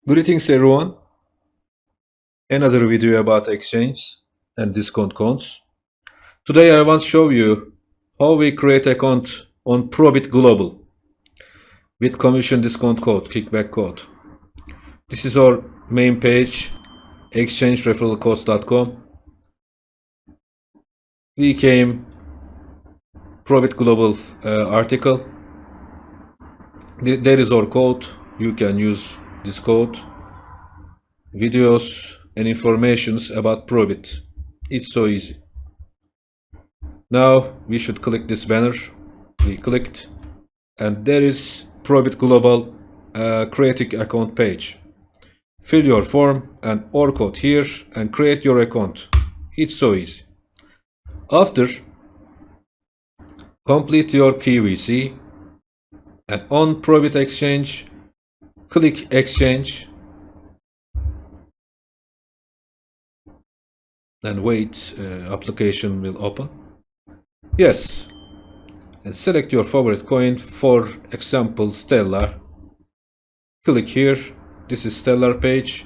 Greetings everyone. Another video about exchange and discount codes. Today I want to show you how we create account on Probit Global with commission discount code, kickback code. This is our main page, exchangereferralcodes.com. We came Probit Global article. There is our code. You can use this code. Videos and informations about Probit. It's so easy. Now we should click this banner. We clicked, and there is Probit Global creating account page. Fill your form and our code here and create your account. It's so easy. After, complete your KYC, and on Probit Exchange, click Exchange and wait, application will open. Yes, and select your favorite coin, for example Stellar. Click here. This is Stellar page.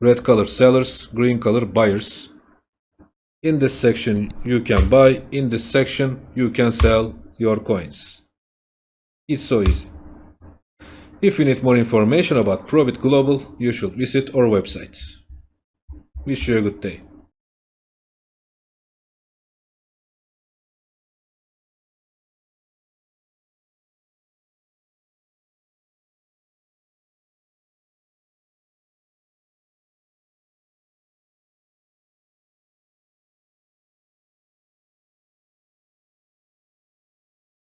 Red color sellers, green color buyers. In this section you can buy, in this section you can sell your coins. It's so easy. If you need more information about Probit Global, you should visit our website. Wish you a good day.